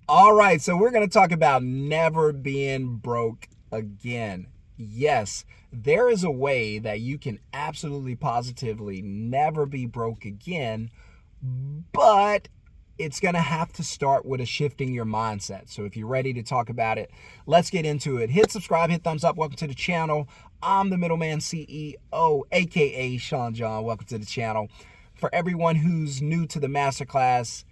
All right, so we're going to talk about never being broke again. Yes, there is a way that you can absolutely positively never be broke again, but it's going to have to start with a shifting your mindset. So if you're ready to talk about it, let's get into it. Hit subscribe, hit thumbs up. Welcome to the channel. I'm the Middleman CEO, aka Shon-Jhon. Welcome to the channel. For everyone who's new to the masterclass,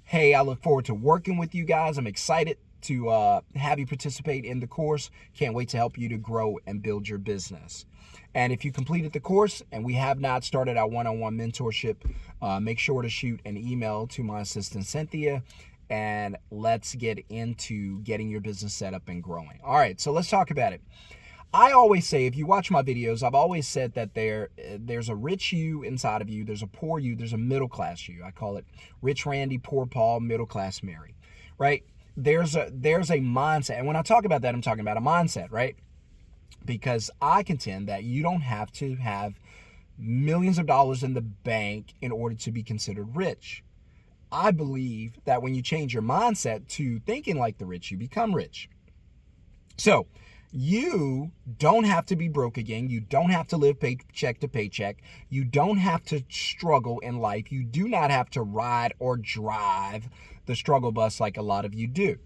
hey, I look forward to working with you guys. I'm excited to have you participate in the course. Can't wait to help you to grow and build your business. And if you completed the course and we have not started our one-on-one mentorship, make sure to shoot an email to my assistant, Cynthia, and let's get into getting your business set up and growing. All right, so let's talk about it. I always say, if you watch my videos, I've always said that there's a rich you inside of you, there's a poor you, there's a middle class you. I call it rich Randy, poor Paul, middle class Mary, right? There's a mindset. And when I talk about that, I'm talking about a mindset, right? Because I contend that you don't have to have millions of dollars in the bank in order to be considered rich. I believe that when you change your mindset to thinking like the rich, you become rich. So you don't have to be broke again. You don't have to live paycheck to paycheck. You don't have to struggle in life. You do not have to ride or drive the struggle bus like a lot of you do,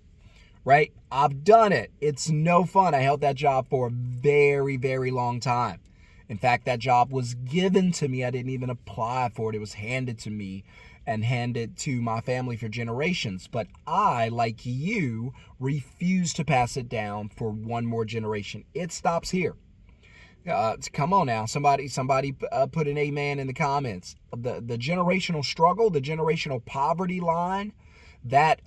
right? I've done it. It's no fun. I held that job for a very, very long time. In fact, that job was given to me. I didn't even apply for it. It was handed to me and handed to my family for generations. But I, like you, refuse to pass it down for one more generation. It stops here. Come on now. Somebody put an amen in the comments. The generational struggle, the generational poverty line, that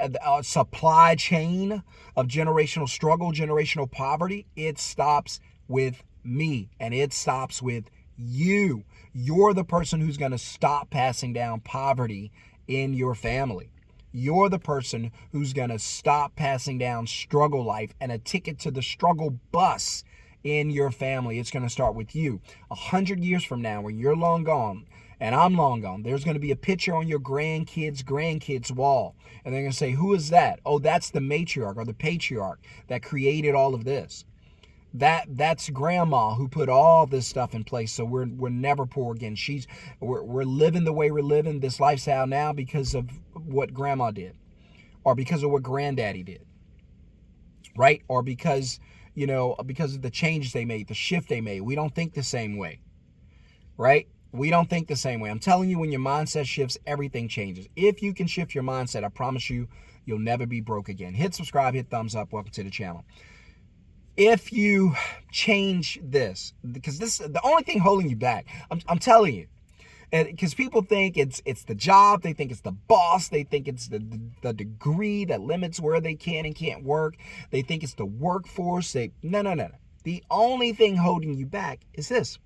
supply chain of generational struggle, generational poverty, it stops with me, and it stops with you. You're the person who's going to stop passing down poverty in your family. You're the person who's going to stop passing down struggle life and a ticket to the struggle bus in your family. It's going to start with you. 100 years from now, when you're long gone and I'm long gone, there's going to be a picture on your grandkids' wall. And they're going to say, who is that? Oh, that's the matriarch or the patriarch that created all of this. That's grandma who put all this stuff in place, so we're never poor again. We're living the way we're living this lifestyle now because of what grandma did, or because of what granddaddy did, right? Or because of the changes they made, the shift they made. We don't think the same way, right? We don't think the same way. I'm telling you, when your mindset shifts, everything changes. If you can shift your mindset, I promise you, you'll never be broke again. Hit subscribe, hit thumbs up. Welcome to the channel. If you change this, because this is the only thing holding you back, I'm telling you, because people think it's the job, they think it's the boss, they think it's the degree that limits where they can and can't work, they think it's the workforce. No. The only thing holding you back is this.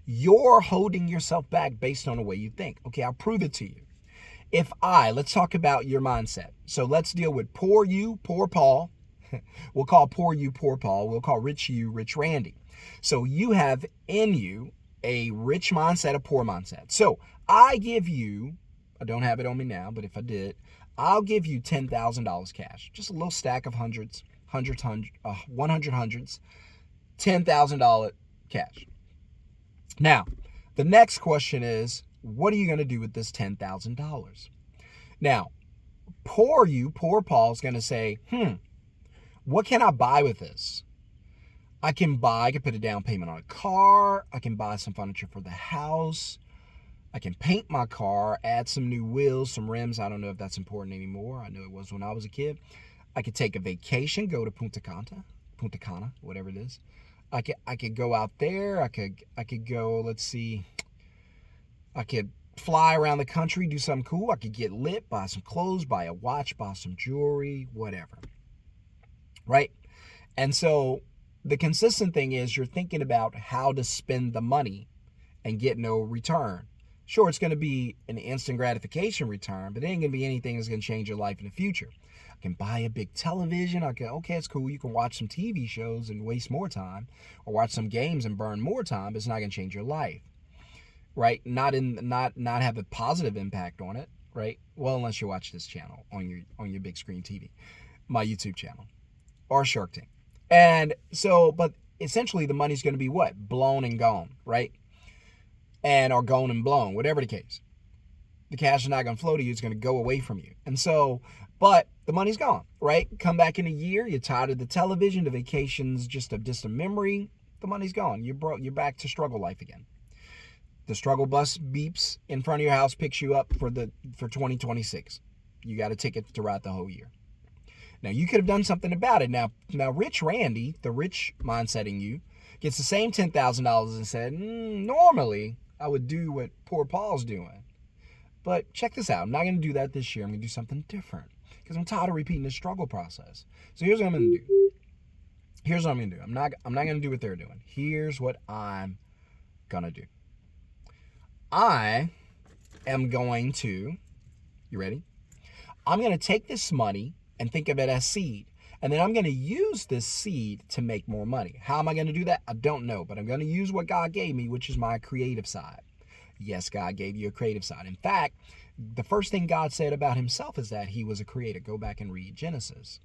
You're holding yourself back based on the way you think. Okay, I'll prove it to you. Let's talk about your mindset. So let's deal with poor you, poor Paul. We'll call poor you, poor Paul. We'll call rich you, rich Randy. So you have in you a rich mindset, a poor mindset. So I give you, I don't have it on me now, but if I did, I'll give you $10,000 cash. Just a little stack of 100 hundreds, $10,000 cash. Now, the next question is, what are you going to do with this $10,000? Now, poor you, poor Paul is going to say, what can I buy with this? I can put a down payment on a car. I can buy some furniture for the house. I can paint my car, add some new wheels, some rims. I don't know if that's important anymore. I know it was when I was a kid. I could take a vacation, go to Punta Cana, whatever it is. I could go out there. I could go, let's see. I could fly around the country, do something cool. I could get lit, buy some clothes, buy a watch, buy some jewelry, whatever. Right? And so the consistent thing is you're thinking about how to spend the money and get no return. Sure, it's going to be an instant gratification return, but it ain't going to be anything that's going to change your life in the future. I can buy a big television. Okay, it's cool. You can watch some TV shows and waste more time, or watch some games and burn more time, but it's not going to change your life. Right? Not have a positive impact on it. right? Well, unless you watch this channel on your big screen TV, my YouTube channel, or Shark Tank. And so, but essentially the money's going to be what? Blown and gone, right? Or gone and blown, whatever the case. The cash is not going to flow to you. It's going to go away from you. And so, but the money's gone, right? Come back in a year. You're tired of the television. The vacation's just a distant memory. The money's gone. You're broke. You're back to struggle life again. The struggle bus beeps in front of your house, picks you up for 2026. You got a ticket to ride the whole year. Now, you could have done something about it. Now Rich Randy, the rich mindset in you, gets the same $10,000 and said, normally I would do what poor Paul's doing. But check this out. I'm not going to do that this year. I'm going to do something different because I'm tired of repeating the struggle process. So here's what I'm going to do. Here's what I'm going to do. I'm not going to do what they're doing. Here's what I'm going to do. I am going to, you ready? I'm going to take this money and think of it as seed. And then I'm going to use this seed to make more money. How am I going to do that? I don't know, but I'm going to use what God gave me, which is my creative side. Yes, God gave you a creative side. In fact, the first thing God said about himself is that he was a creator. Go back and read Genesis.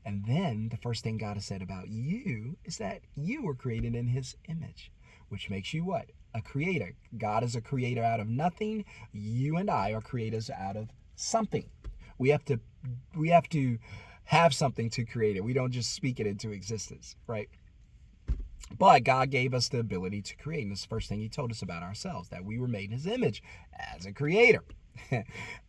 And then the first thing God has said about you is that you were created in his image, which makes you what? A creator. God is a creator out of nothing. You and I are creators out of something. We have to have something to create it. We don't just speak it into existence, right? But God gave us the ability to create. And that's the first thing he told us about ourselves, that we were made in his image as a creator.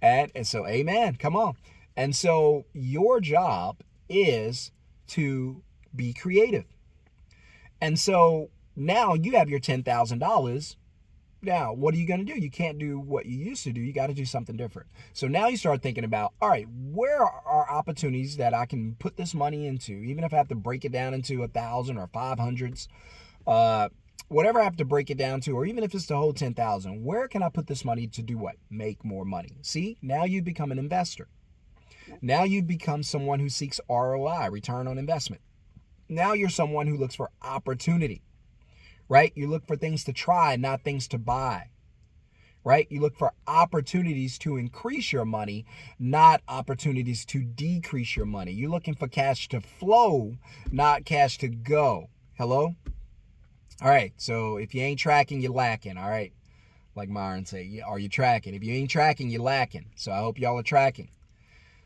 and so, amen. Come on. And so your job is to be creative. And so now you have your $10,000. Now, what are you going to do? You can't do what you used to do. You got to do something different. So now you start thinking about, all right, where are opportunities that I can put this money into, even if I have to break it down into 1,000 or 500s, whatever I have to break it down to, or even if it's the whole 10,000, where can I put this money to do what? Make more money. See, now you become an investor. Now you become someone who seeks ROI, return on investment. Now you're someone who looks for opportunity. Right? You look for things to try, not things to buy. Right? You look for opportunities to increase your money, not opportunities to decrease your money. You're looking for cash to flow, not cash to go. Hello? All right. So if you ain't tracking, you're lacking. All right. Like Myron say, are you tracking? If you ain't tracking, you're lacking. So I hope y'all are tracking.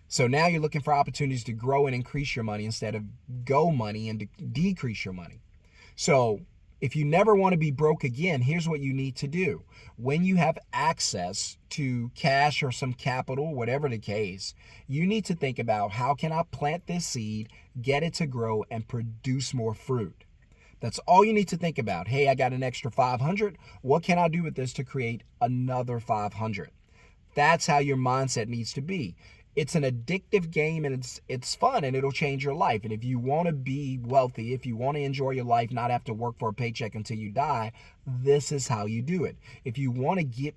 So now you're looking for opportunities to grow and increase your money instead of go money and to decrease your money. So if you never want to be broke again, here's what you need to do. When you have access to cash or some capital, whatever the case, you need to think about, how can I plant this seed, get it to grow, and produce more fruit? That's all you need to think about. Hey, I got an extra 500. What can I do with this to create another 500? That's how your mindset needs to be. It's an addictive game, and it's fun, and it'll change your life. And if you want to be wealthy, if you want to enjoy your life, not have to work for a paycheck until you die, this is how you do it. If you want to get,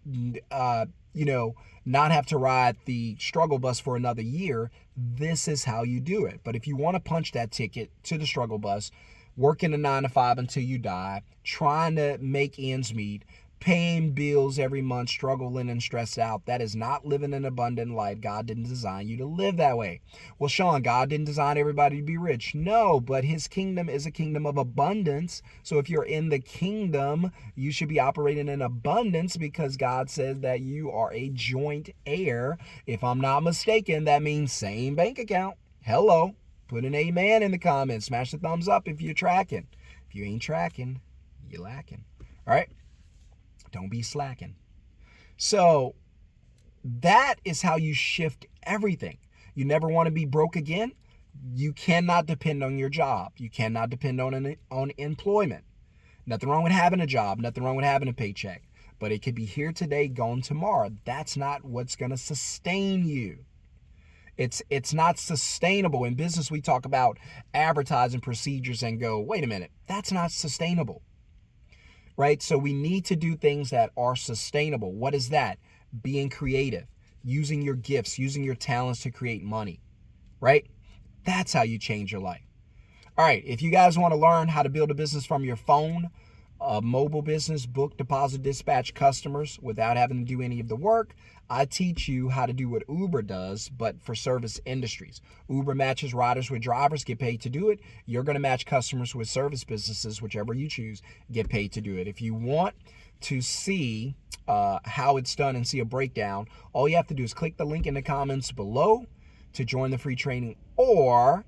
not have to ride the struggle bus for another year, this is how you do it. But if you want to punch that ticket to the struggle bus, working a 9 to 5 until you die, trying to make ends meet, paying bills every month, struggling and stressed out, that is not living an abundant life. God didn't design you to live that way. Well, Sean, God didn't design everybody to be rich. No, but his kingdom is a kingdom of abundance. So if you're in the kingdom, you should be operating in abundance, because God says that you are a joint heir. If I'm not mistaken, that means same bank account. Hello. Put an amen in the comments. Smash the thumbs up if you're tracking. If you ain't tracking, you're lacking. All right. Don't be slacking. So that is how you shift everything. You never want to be broke again. You cannot depend on your job. You cannot depend on employment. Nothing wrong with having a job. Nothing wrong with having a paycheck. But it could be here today, gone tomorrow. That's not what's going to sustain you. It's not sustainable. In business, we talk about advertising procedures and go, wait a minute, that's not sustainable. Right? So we need to do things that are sustainable. What is that? Being creative, using your gifts, using your talents to create money, right? That's how you change your life. All right. If you guys want to learn how to build a business from your phone, a mobile business, book, deposit, dispatch customers without having to do any of the work, I teach you how to do what Uber does, but for service industries. Uber matches riders with drivers, get paid to do it. You're going to match customers with service businesses, whichever you choose, get paid to do it. If you want to see how it's done and see a breakdown, all you have to do is click the link in the comments below to join the free training, or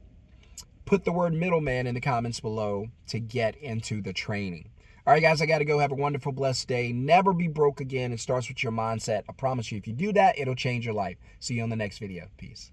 put the word middleman in the comments below to get into the training. All right, guys, I got to go. Have a wonderful, blessed day. Never be broke again. It starts with your mindset. I promise you, if you do that, it'll change your life. See you on the next video. Peace.